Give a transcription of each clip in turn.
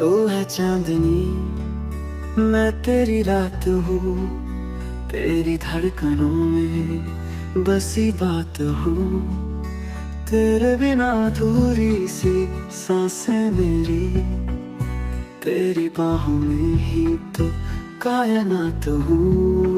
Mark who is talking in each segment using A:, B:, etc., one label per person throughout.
A: तो है चांदनी, मैं तेरी रात हूँ, तेरी धड़कनों में बसी बात हूँ। तेरे बिना अधूरी सी सांसें मेरी, तेरी बाहों में ही तो कायनात हूँ।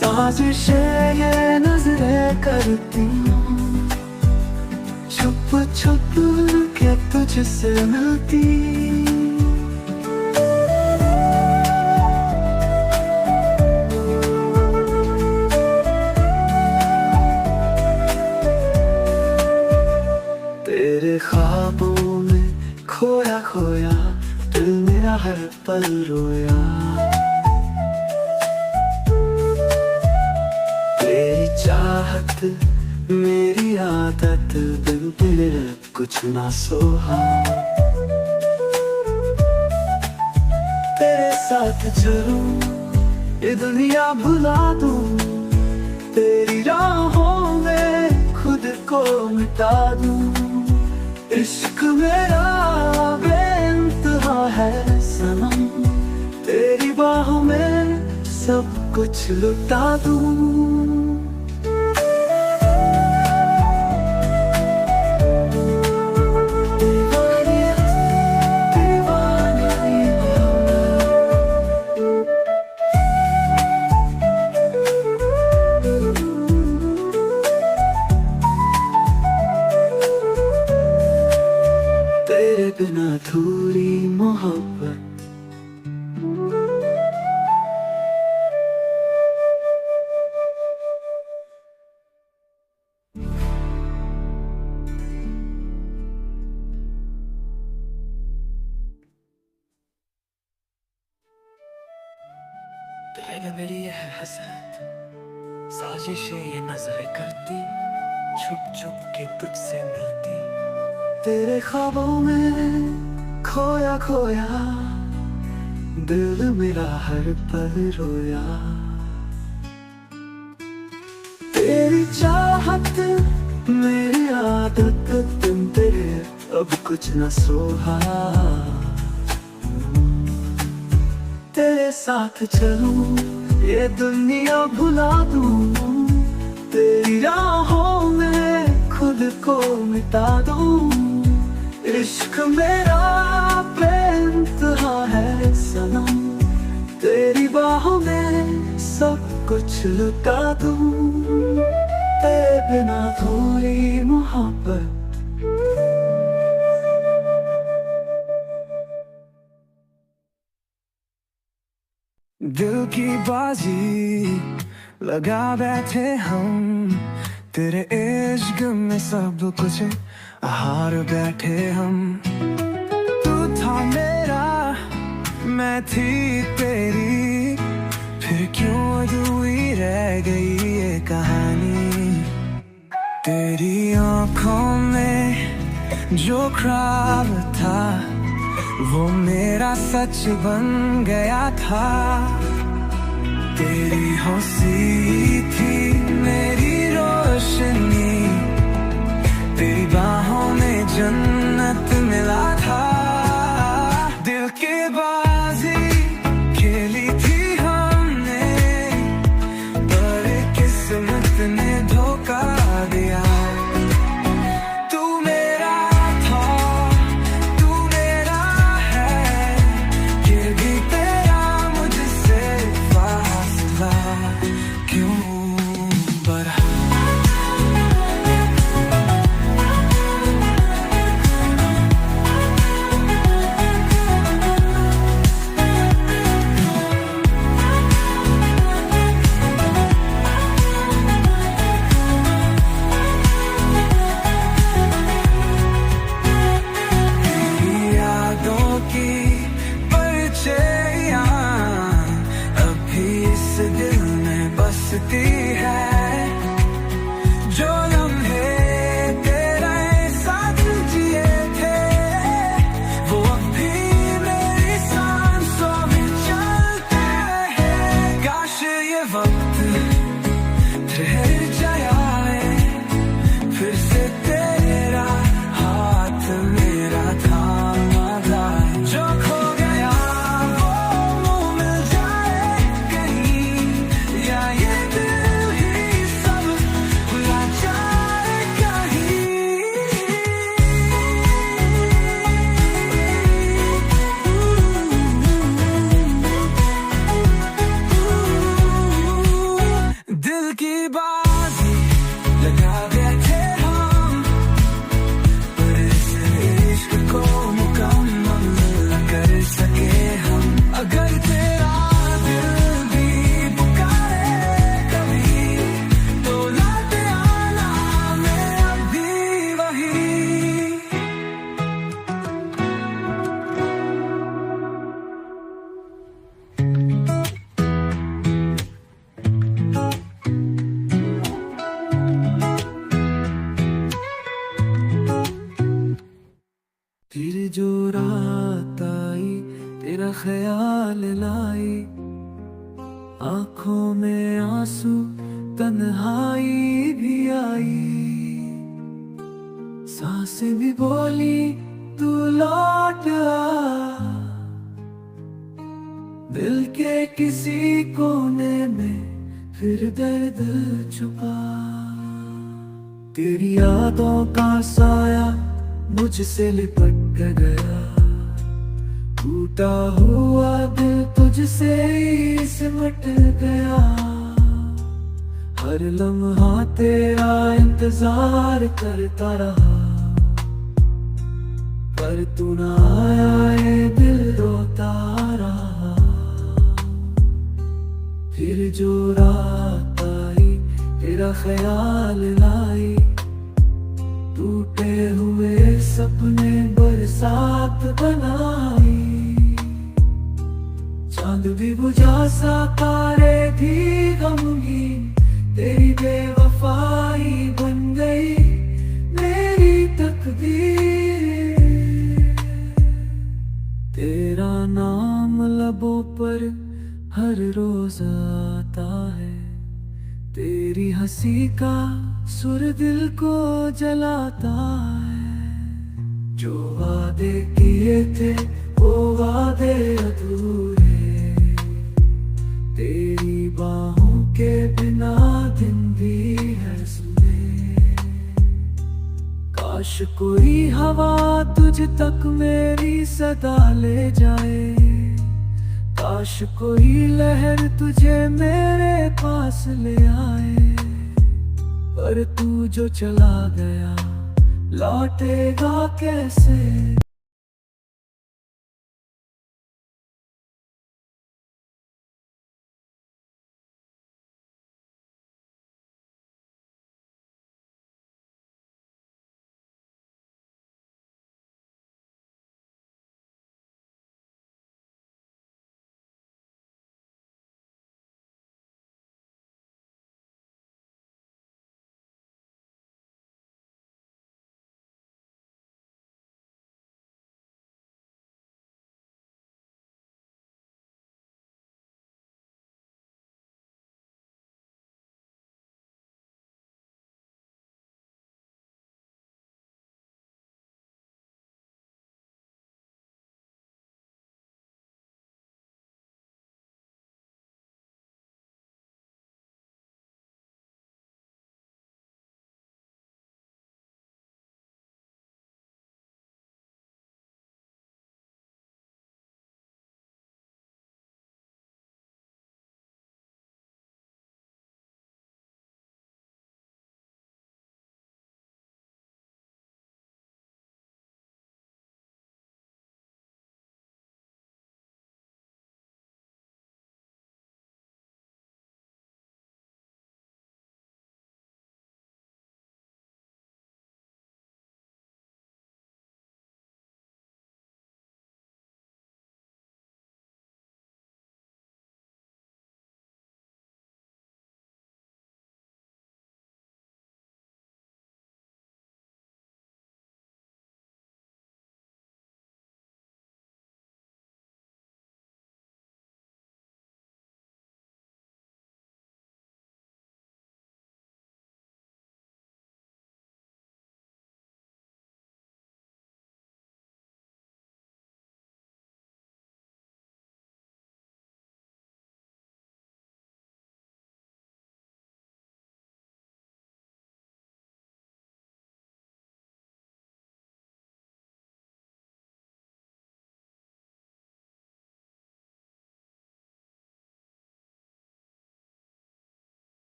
A: साजिशें ये नजरें करती हूँ, छुप छुप के तुझसे मिलती। तेरे ख्वाबों में खोया खोया दिल मेरा हर पल रोया। चाहत मेरी आदत, बिन तेरे कुछ ना सोहा। तेरे साथ चलूं ये दुनिया भुला दूं, तेरी राहों में खुद को मिटा दूं। इश्क मेरा बेइंतहा है सनम, तेरी बाहों में सब कुछ लुटा दूं। तेरे बिना अधूरी मोहब्बत, तेरे मेरी ये है हसरत, साजिशें ये नजरें करती, छुप छुप के तुझसे मिलती। तेरे ख्वाबों में खोया खोया दिल मेरा हर पल रोया। तेरी चाहत मेरी आदत, तुम तेरे अब कुछ न सोहा। तेरे साथ चलूं ये दुनिया भुला दूं, तेरी राहों में खुद को मिटा दूं। इश्क मेरा बेइंतहा है सनम, तेरी बाहों में सब कुछ लुटा दूं। तेरे बिना थोड़ी मोहब्बत, दिल की बाजी लगा बैठे हम, तेरे इश्क में सब कुछ हार बैठे हम। तू था मेरा मैं थी तेरी, फिर क्यों अधूरी रह गई ये कहानी। तेरी आँखों में जो ख्वाब था, वो मेरा सच बन गया था। तेरी हंसी थी मेरी रोशनी, तेरी बाहों में जन्नत मिला था। दिल की बाजी खेली थी हमने, पर किस्मत ने धोखा दिया। तू मेरा था, तू मेरा है, ये भी तेरा मुझसे फासला क्यों बढ़ा। फिर जो रात आई तेरा ख्याल लाई, आंखों में आंसू तन्हाई भी आई, सांसें भी बोली तू लौट आ, दिल के किसी कोने में फिर दर्द छुपा। तेरी यादों का साया मुझसे लिपट गया, टूटा हुआ दिल तुझसे ही सिमट गया, हर लम्हा तेरा इंतजार करता रहा, पर तू ना आया ये दिल रोता रहा। फिर जो रात आई तेरा ख्याल लाई, टूटे हुए सपने बरसात बनाई, चांद भी बुझा सा तारे भी गमगीन, तेरी बेवफाई बन गई मेरी तकदीर। तेरा नाम लबों पर हर रोज आता है, तेरी हंसी का सुर दिल को जलाता है, जो वादे किए थे वो वादे अधूरे, तेरी बाहों के बिना दिन भी है सुने। काश कोई हवा तुझ तक मेरी सदा ले जाए, काश कोई लहर तुझे मेरे पास ले आए, पर तू जो चला गया लौटेगा कैसे।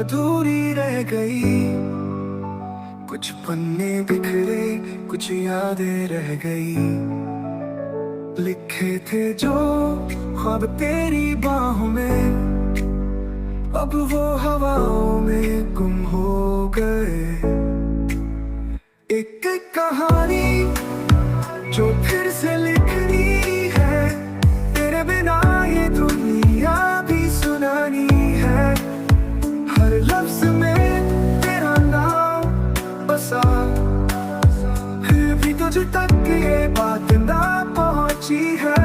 A: अधूरी रह गई। कुछ पन्ने बिखरे, कुछ यादें रह गई। लिखे थे जो ख्वाब तेरी बाहों में, अब वो हवाओं में गुम हो गए। एक कहानी जो फिर से लिखनी है, तेरे बिना ये दुनिया भी सुनानी है। हर लफ्ज में तेरा नाम बसा, फिर भी तुझ तक ये बात ना पहुंची है।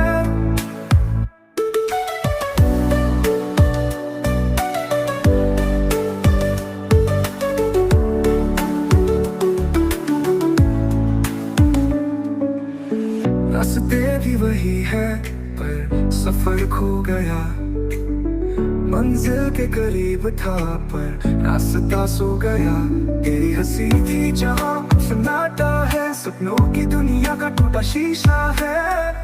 A: रास्ते भी वही है पर सफर खो गया। मंजिल के करीब था पर रास्ता सो गया। तेरी हंसी थी जहाँ सन्नाटा है, सपनों की दुनिया का टूटा शीशा है।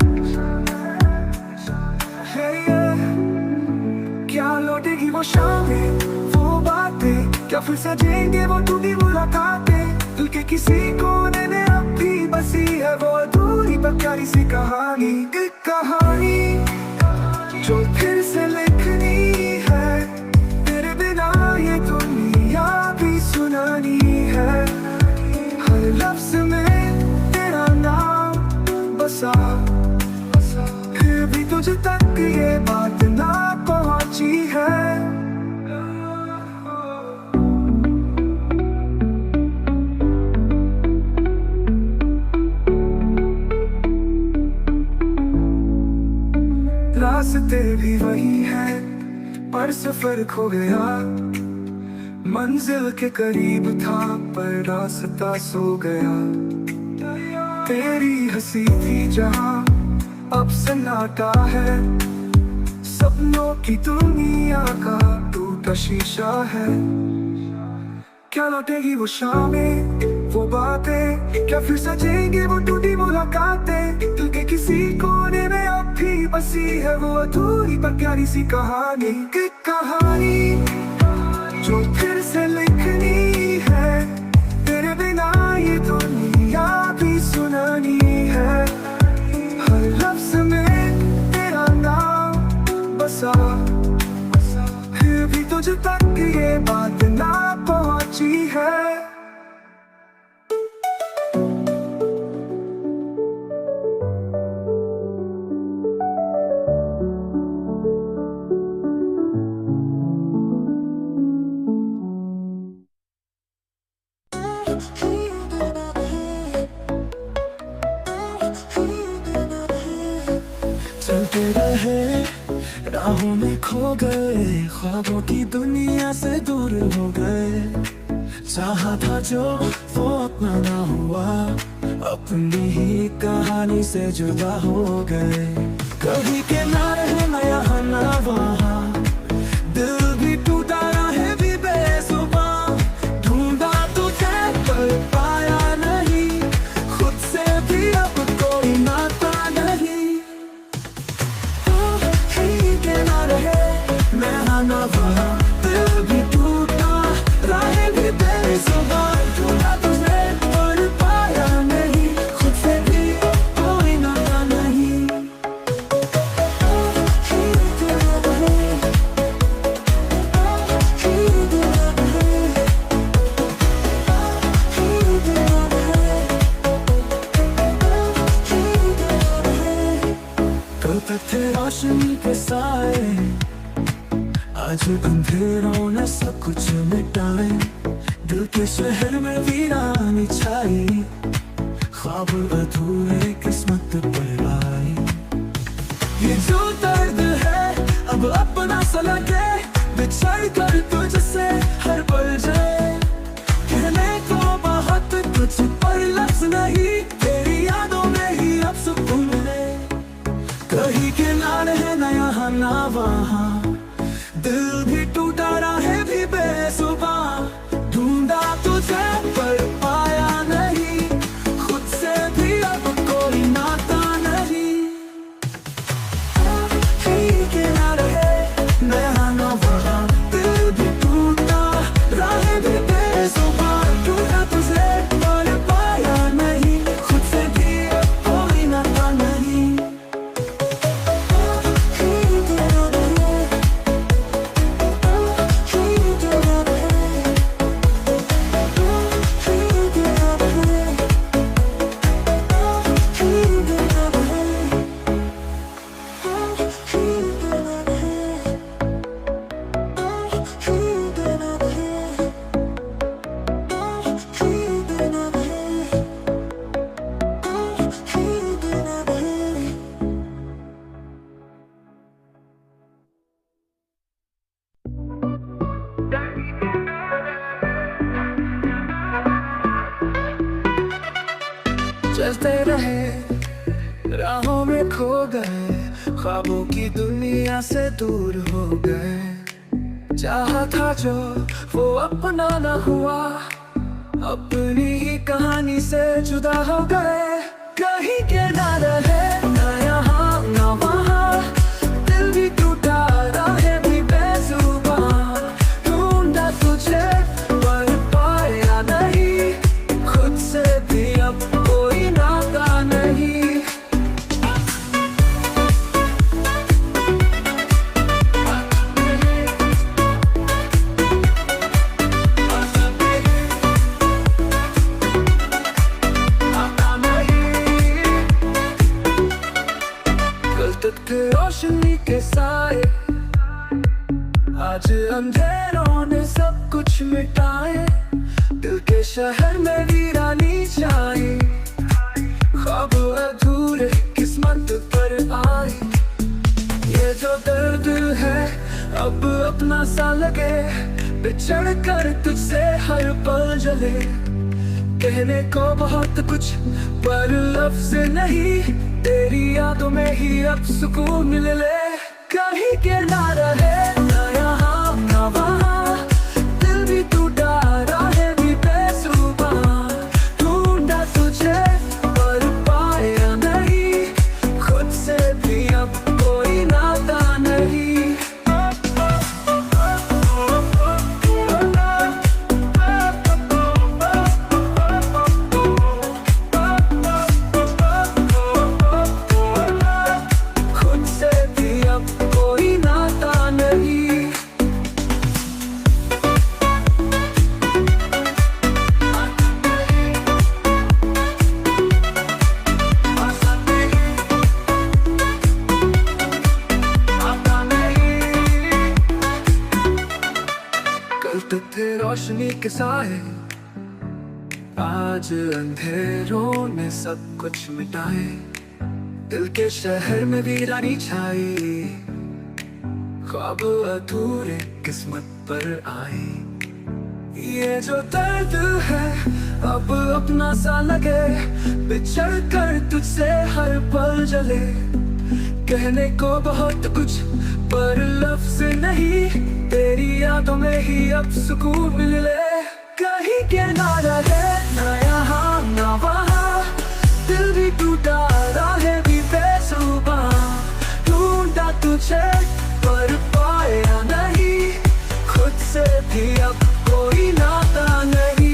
A: क्या लौटेगी वो शामें, वो बातें, क्या फिर सजेंगे वो टूटी मुलाकातें। दिल के किसी कोने में अब भी बसी है वो अधूरी पर प्यारी सी कहानी। एक कहानी जो फिर से लिखनी है, तेरे बिना ये दुनिया भी सुनानी है। हर लफ्ज में तेरा नाम बसा, फिर भी तुझ तक ये बात ना पहुंची है। रास्ते भी वही है पर सफर खो गया। मंजिल के करीब था पर रास्ता सो गया। तेरी हंसी थी जहाँ अब सन्नाटा है, सपनों की दुनिया का टूटा शीशा है। क्या लौटेगी वो शामें, वो बातें, क्या फिर सजेंगे वो टूटी मुलाकातें। दिल के किसी कोने में अब भी बसी है वो अधूरी पर प्यारी सी कहानी। एक कहानी जो फिर से लिखनी है, तेरे बिना ये दुनिया भी सुनानी है। हर लफ्ज में तेरा नाम बसा, फिर भी तुझ तक ये बात ना पहुंची है। चलते रहे राहों में खो गए, ख्वाबों की दुनिया से दूर हो गए। चाहा था जो वो अपना ना हुआ, अपनी ही कहानी से जुदा हो गए। कभी के ना रहे ना यहाँ ना वहाँ, दिल भी टूटा रहे भी बेजुबान। ढूंढा तुझे पर पाया नहीं, खुद से भी अब कोई नाता नहीं। मैं ना वहाँ, दिल भी टूटा रहे भी बेजुबान। ढूंढा तुझे पर पाया नहीं, खुद से भी कोई नाता नहीं। कल तक थे रोशनी के साए, आज अंधेरों ने सब कुछ मिटाए। दिल के शहर में वीरानी छाई, ख्वाब अधूरे किस्मत पर आई। ये जो दर्द है अब अपना सा लगे, बिछड़ कर तुझसे हर पल जाए। कहने को बहुत कुछ पर लफ्ज नहीं, तेरी यादों में ही अब सुकून मिले। कहीं किनारे है ना यहाँ ना वहाँ, दिल भी टूटा रहे भी बेजुबान। ढूंढा तुझे पर पाया नहीं, खुद से भी अब कोई नाता नहीं। कहीं किनारे है ना यहाँ ना वहाँ, दिल भी टूटा चलते रहे, राहों में खो गए, ख्वाबों की दुनिया से दूर हो गए। चाहा था जो वो अपना न हुआ, अपनी ही कहानी से जुदा हो गए। कहीं के ना रहे, ना यहाँ ना वहाँ, दिल भी टूटा, राहें भी बेजुबान। ढूंढा तुझे पर पाया नहीं, खुद से भी अब कोई नाता नहीं। रोशनी के साए, आज अंधेरों ने सब कुछ मिटाए। दिल के शहर में वीरानी छाई, ख्वाब अधूरे किस्मत पर आए। ये जो दर्द है अब अपना सा लगे, बिछड़ कर तुझसे हर पल जले। कहने को बहुत कुछ पर लफ्ज नहीं, तेरी यादों में ही अब सुकून मिल ले। कहीं के ना रहे, ना यहाँ ना वहाँ, दिल भी टूटा, राहें भी बेजुबान। ढूंढा तुझे पर पाया नहीं, खुद से भी अब कोई नाता नहीं। थे रोशनी के साए, आज अंधेरों ने सब कुछ मिटाए। दिल के शहर में वीरानी छाई, ख्वाब अधूरे किस्मत पर आए। ये जो दर्द है अब अपना सा लगे, बिछड़ कर तुझसे हर पल जले। कहने को बहुत कुछ पर लफ्ज नहीं, तेरी यादों में ही अब सुकून मिल ले। कहीं के ना रहे, ना यहाँ ना वहाँ, दिल भी टूटा, राहें भी बेजुबान। ढूंढा तुझे पर पाया नहीं, खुद से भी अब कोई नाता नहीं।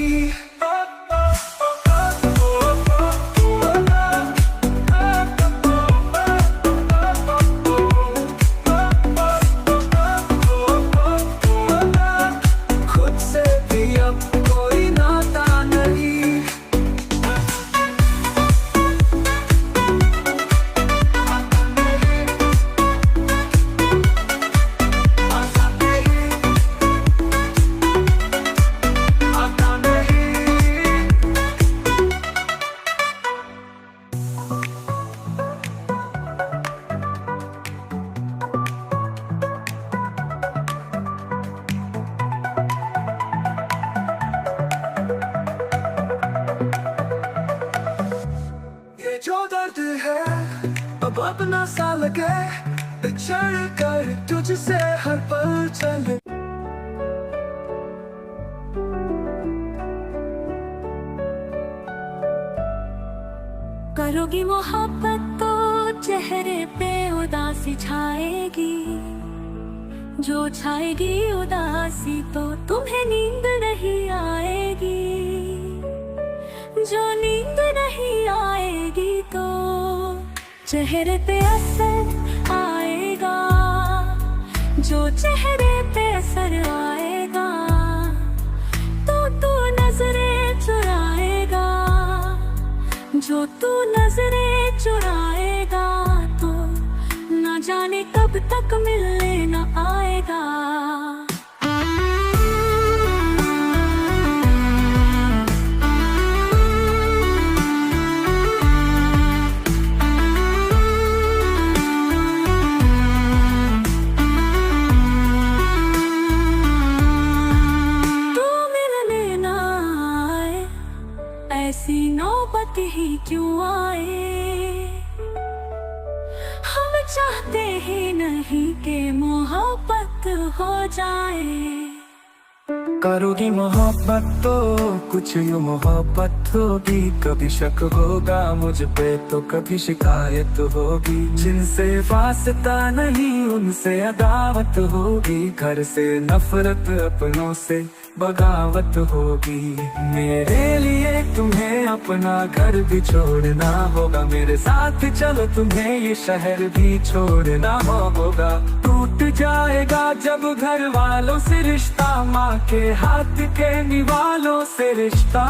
A: जो दर्द है अब अपना सा लगे, बिछड़ कर तुझसे हर पल चले।
B: करोगी मोहब्बत तो चेहरे पे उदासी छाएगी, जो छाएगी उदासी तो तुम्हें नींद नहीं आएगी। जो नींद नहीं आएगी तो चेहरे पे असर आएगा, जो चेहरे पे असर आएगा तो तू नजरें चुराएगा। जो तू नजरें चुराएगा तो न जाने कब तक मिलने न आएगा। ही क्यों आए। हम चाहते ही नहीं कि मोहब्बत हो जाए।
A: करोगी मोहब्बत तो कुछ यूं मोहब्बत होगी। कभी शक होगा मुझ पे तो कभी शिकायत होगी। जिनसे वास्ता नहीं उनसे अदावत होगी। घर से नफरत अपनों से बगावत होगी। मेरे लिए तुम्हें अपना घर भी छोड़ना होगा। मेरे साथ चलो तुम्हें ये शहर भी छोड़ना होगा। टूट जाएगा जब घर वालों से रिश्ता, माँ के हाथ के निवालों से रिश्ता।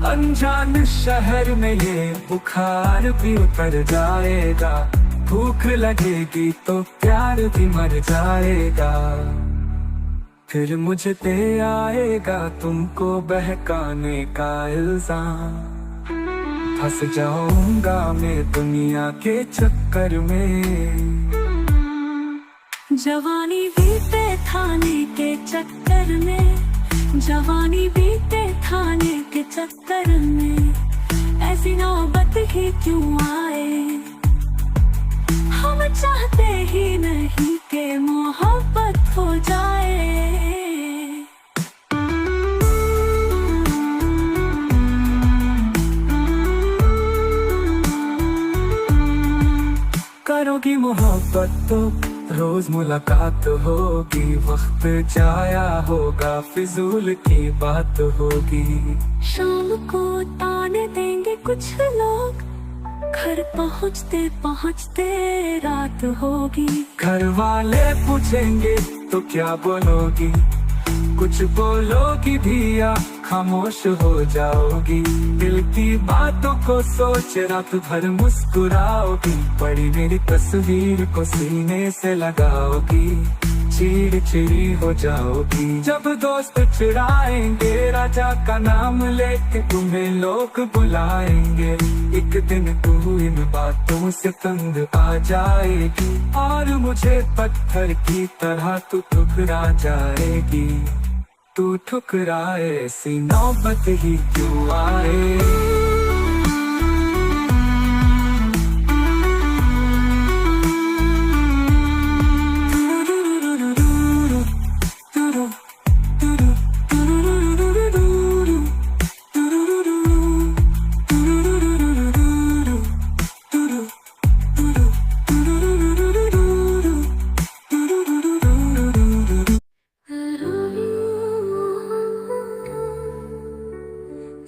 A: अनजान शहर में ये बुखार भी उतर जाएगा। भूख लगेगी तो प्यार भी मर जाएगा। फिर मुझ पे आएगा तुमको बहकाने का इल्जाम। फंस जाऊंगा मैं दुनिया के चक्कर में।
B: जवानी बीते थाने के चक्कर में। जवानी बीते थाने के चक्कर में। ऐसी नौबत ही क्यों आए। हम चाहते ही नहीं कि मोहब्बत हो जाए।
A: करोगी मोहब्बत तो रोज मुलाकात होगी। वक्त जाया होगा फिजूल की बात होगी।
B: शाम को ताने देंगे कुछ लोग। घर पहुँचते पहुँचते रात होगी।
A: घर वाले पूछेंगे तो क्या बोलोगी। कुछ बोलोगी भी या खामोश हो जाओगी। दिल की बातों को सोच रात भर मुस्कुराओगी। पड़ी मेरी तस्वीर को सीने से लगाओगी। चिड़चिड़ी हो जाओगी। जब दोस्त चिढ़ाएंगे राजा का नाम लेके तुम्हें लोग बुलाएंगे। एक दिन तू इन बातों से तंग आ जाएगी। और मुझे पत्थर की तरह तू ठुकरा जाएगी। तू ठुकराए ऐसी नौबत ही क्यों आए।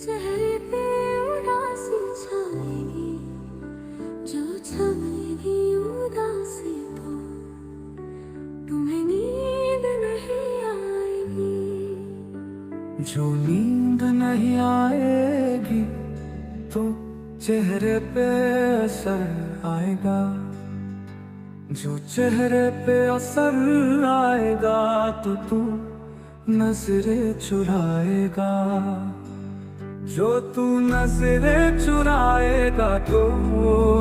B: चेहरे पे उदासी छाएगी। जो छाएगी उदासी तो तुम्हें नींद नहीं आएगी।
A: जो नींद नहीं आएगी तो चेहरे पे असर आएगा। जो चेहरे पे असर आएगा तो तू नजरें चुराएगा। जो तू नजरें चुराएगा तो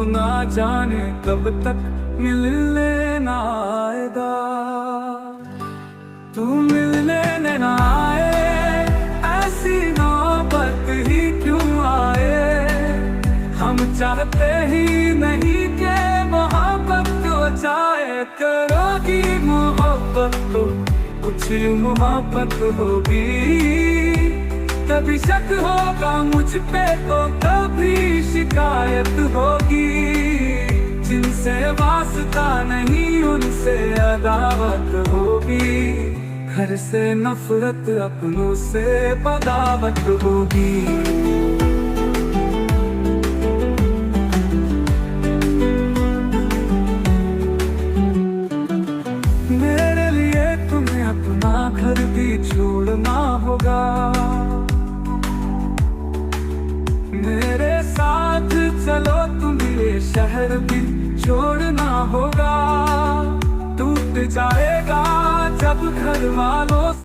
A: ना जाने कब तक मिलने ना आएगा। तू मिलने ना आए ऐसी नौबत ही क्यों आए। हम चाहते ही नहीं कि मोहब्बत हो जाए। करोगी मोहब्बत तो कुछ मोहब्बत होगी। कभी शक होगा मुझ पे तो कभी शिकायत होगी। जिनसे वास्ता नहीं उनसे अदावत होगी। घर से नफरत अपनों से बगावत होगी। मेरे लिए तुम्हें अपना घर भी छोड़ना होगा। मेरे साथ चलो तुम्हें ये शहर भी छोड़ना होगा। टूट जाएगा जब घर वालों